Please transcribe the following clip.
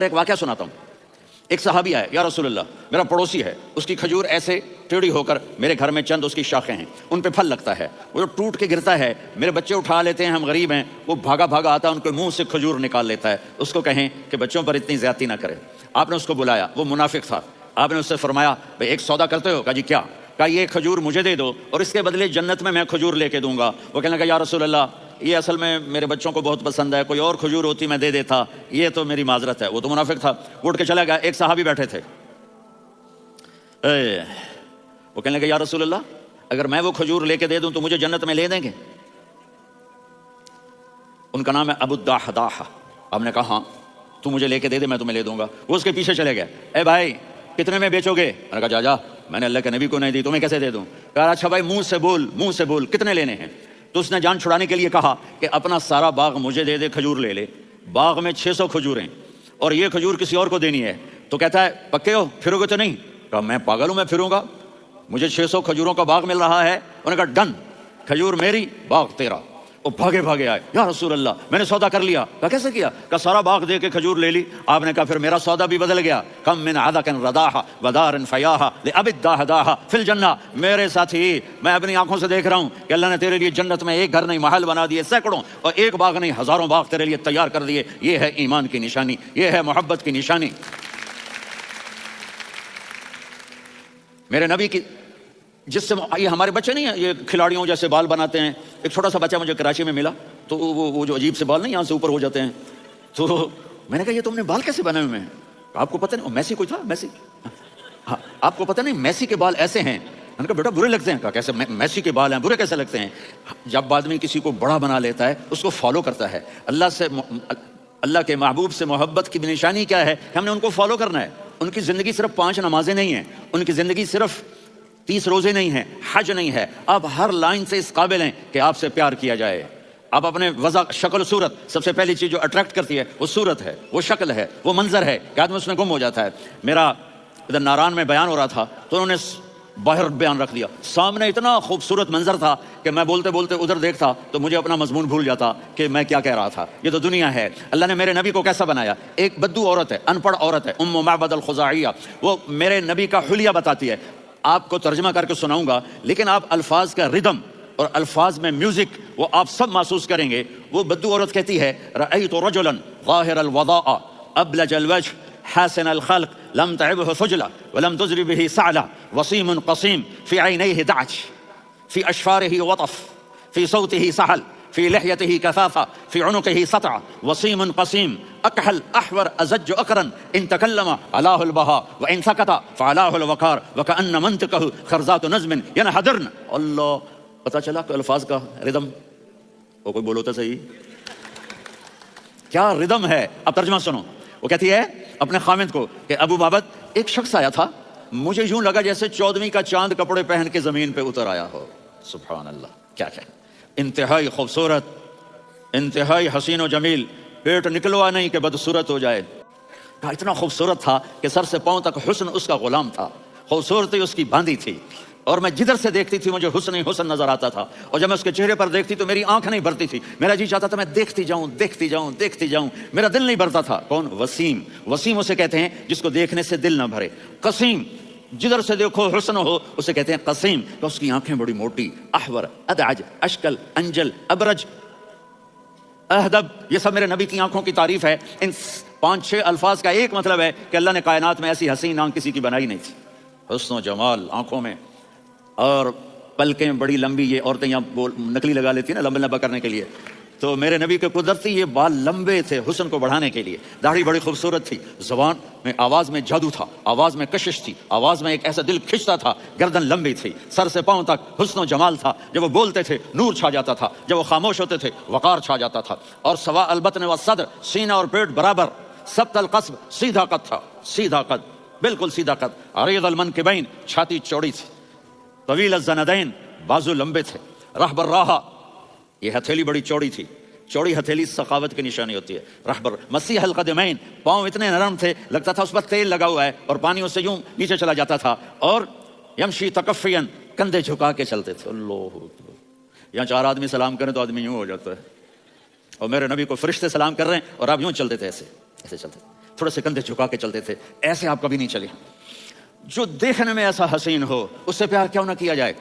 ایک واقعہ سناتا ہوں. ایک صحابی آئے, یا رسول اللہ میرا پڑوسی ہے, اس کی کھجور ایسے ٹیڑھی ہو کر میرے گھر میں چند اس کی شاخیں ہیں, ان پہ پھل لگتا ہے, وہ جو ٹوٹ کے گرتا ہے میرے بچے اٹھا لیتے ہیں, ہم غریب ہیں, وہ بھاگا بھاگا آتا ہے ان کے منہ سے کھجور نکال لیتا ہے. اس کو کہیں کہ بچوں پر اتنی زیادتی نہ کرے. آپ نے اس کو بلایا, وہ منافق تھا. آپ نے اس سے فرمایا بھائی ایک سودا کرتے ہو؟ کہا جی کیا؟ کہا یہ کھجور مجھے دے دو اور اس کے بدلے جنت میں کھجور لے کے دوں گا. وہ کہنے لگا یا رسول اللہ یہ اصل میں میرے بچوں کو بہت پسند ہے, کوئی اور کھجور ہوتی میں دے دیتا, یہ تو میری معذرت ہے. وہ تو منافق تھا, اٹھ کے چلا گیا. ایک صحابی بیٹھے تھے, وہ کہنے لگا یا رسول اللہ اگر میں وہ کھجور لے کے دے دوں تو مجھے جنت میں لے دیں گے؟ ان کا نام ہے ابو الدحداح. آپ نے کہا ہاں تو مجھے لے کے دے دے میں تمہیں لے دوں گا. وہ اس کے پیچھے چلے گئے, اے بھائی کتنے میں بیچو گے؟ میں نے کہا جا جا, میں نے اللہ کے نبی کو نہیں دی, تمہیں کیسے دے دوں؟ کہا اچھا بھائی منہ سے بول کتنے لینے ہیں؟ تو اس نے جان چھڑانے کے لیے کہا کہ اپنا سارا باغ مجھے دے دے, کھجور لے لے. باغ میں 600 کھجوریں اور یہ کھجور کسی اور کو دینی ہے. تو کہتا ہے پکے ہو, پھرو گے تو نہیں؟ کہا میں پاگل ہوں, میں پھروں گا؟ مجھے 600 کھجوروں کا باغ مل رہا ہے. انہوں نے کہا ڈن, کھجور میری باغ تیرا. وہ بھاگے بھاگے آئے, یا رسول اللہ میں نے سودا کر لیا. کہا کیسے کیا؟ کہا سارا باغ دے کے کھجور لے لی. آپ نے کہا پھر میرا سودا بھی بدل گیا. کم من عدق رداح ودار فیاح لأب الدحداح فی الجنہ. میرے ساتھی میں اپنی آنکھوں سے دیکھ رہا ہوں کہ اللہ نے تیرے لیے جنت میں ایک گھر نہیں محل بنا دیے سینکڑوں, اور ایک باغ نہیں ہزاروں باغ تیرے لیے تیار کر دیے. یہ ہے ایمان کی نشانی, یہ ہے محبت کی نشانی. میرے نبی کی جس سے یہ ہمارے بچے نہیں ہیں یہ کھلاڑیوں جیسے بال بناتے ہیں. ایک چھوٹا سا بچہ مجھے کراچی میں ملا, تو وہ جو عجیب سے بال نہیں یہاں سے اوپر ہو جاتے ہیں, تو میں نے کہا یہ تم نے بال کیسے بنائے ہوئے ہیں؟ آپ کو پتہ نہیں میسی کوئی تھا, میسی, ہاں آپ کو پتہ نہیں میسی کے بال ایسے ہیں؟ میں نے کہا بیٹا برے لگتے ہیں. کہا کیسے میسی کے بال ہیں برے کیسے لگتے ہیں؟ جب آدمی کسی کو بڑا بنا لیتا ہے اس کو فالو کرتا ہے. اللہ کے محبوب سے محبت کی نشانی کیا ہے؟ ہم نے ان کو فالو کرنا ہے. ان کی زندگی صرف 5 نمازیں نہیں ہیں, ان کی زندگی صرف 30 روزے نہیں ہیں, حج نہیں ہے. آپ ہر لائن سے اس قابل ہیں کہ آپ سے پیار کیا جائے. آپ اپنے وضع شکل صورت, سب سے پہلی چیز جو اٹریکٹ کرتی ہے وہ صورت ہے, وہ شکل ہے, وہ منظر ہے کہ آدمی اس میں گم ہو جاتا ہے. میرا ادھر ناران میں بیان ہو رہا تھا تو انہوں نے باہر بیان رکھ دیا, سامنے اتنا خوبصورت منظر تھا کہ میں بولتے بولتے ادھر دیکھتا تو مجھے اپنا مضمون بھول جاتا کہ میں کیا کہہ رہا تھا. یہ تو دنیا ہے. اللہ نے میرے نبی کو کیسا بنایا؟ ایک بدو عورت ہے, ان پڑھ عورت ہے, ام معبد الخزاعیہ, وہ میرے نبی کا حلیہ بتاتی ہے. آپ کو ترجمہ کر کے سناؤں گا لیکن آپ الفاظ کا ردم اور الفاظ میں میوزک وہ آپ سب محسوس کریں گے. وہ بدو عورت کہتی ہے رأیت رجلا ظاہر الوضاء ابلج الوجه حسن الخلق لم تعبه خجلة ولم تزر به سعلة وصيم قصيم في عينيه دعج في أشفاره وطف في صوته سهل في لحيته كثافة في عنقه سطع وصيم قصيم أكحل أحور أزج أقرن إن تكلم علاه البهاء وإن سكت فعلاه الوقار وكأن منطقه خرزات نظم ينحدرن. اللہ, پتا چلا کہ الفاظ کا ردم, وہ کوئی بولو تو صحیح کیا ردم ہے. اب ترجمہ سنو. وہ کہتی ہے اپنے خامند کو کہ ابو بابت ایک شخص آیا تھا, مجھے یوں لگا جیسے 14ویں کا چاند کپڑے پہن کے زمین پہ اتر آیا ہو. سبحان اللہ, کیا انتہائی خوبصورت, انتہائی حسین و جمیل, پیٹ نکلوا نہیں کہ بدصورت ہو جائے. کہا اتنا خوبصورت تھا کہ سر سے پاؤں تک حسن اس کا غلام تھا, خوبصورتی اس کی باندھی تھی, اور میں جدھر سے دیکھتی تھی مجھے حسن ہی حسن نظر آتا تھا, اور جب میں اس کے چہرے پر دیکھتی تو میری آنکھ نہیں بھرتی تھی, میرا جی چاہتا تھا میں دیکھتی جاؤں دیکھتی جاؤں دیکھتی جاؤں, میرا دل نہیں بھرتا تھا. کون؟ وسیم. وسیم اسے کہتے ہیں جس کو دیکھنے سے دل نہ بھرے. قسیم, جدھر سے دیکھو حسن ہو اسے کہتے ہیں قسیم, تو اس کی آنکھیں بڑی موٹی. احور, ادعج, اشکل, انجل, ابرج, اہدب, یہ سب میرے نبی کی آنکھوں کی تعریف ہے. ان 5-6 الفاظ کا ایک مطلب ہے کہ اللہ نے کائنات میں ایسی حسین آنکھ کسی کی بنائی نہیں تھی. حسن و جمال آنکھوں میں, اور پلکیں بڑی لمبی. یہ عورتیں یہاں نکلی لگا لیتی ہیں نا لمبا لمبا کرنے کے لیے, تو میرے نبی کے قدرتی یہ بال لمبے تھے حسن کو بڑھانے کے لیے. داڑھی بڑی خوبصورت تھی, زبان میں آواز میں جادو تھا, آواز میں کشش تھی, آواز میں ایک ایسا دل کھنچتا تھا. گردن لمبی تھی, سر سے پاؤں تک حسن و جمال تھا. جب وہ بولتے تھے نور چھا جاتا تھا, جب وہ خاموش ہوتے تھے وقار چھا جاتا تھا. اور سوا البطن و صدر, سینہ اور پیٹ برابر. سبط القصب, سیدھا قد تھا, سیدھا قد, بالکل سیدھا قد. عریض المنکبین, چھاتی چوڑی تھی. طویل الزندین, بازو لمبے تھے. رہبر راہا, یہ ہتھیلی بڑی چوڑی تھی. چوڑی ہتھیلی سخاوت کی نشانی ہوتی ہے. رہبر. مسیح القدمین, پاؤں اتنے نرم تھے لگتا تھا اس پر تیل لگا ہوا ہے, اور پانی اس سے یوں نیچے چلا جاتا تھا. اور یمشی تکفین, کندھے جھکا کے چلتے تھے. اللہ, یہاں 4 آدمی سلام کریں تو آدمی یوں ہو جاتا ہے, اور میرے نبی کو فرشتے سلام کر رہے ہیں اور آپ یوں چلتے تھے, ایسے ایسے چلتے تھے. تھوڑے سے کندھے جھکا کے چلتے تھے، ایسے آپ کبھی نہیں چلے۔ جو دیکھنے میں ایسا حسین ہو اس سے پیار کیوں نہ کیا جائے۔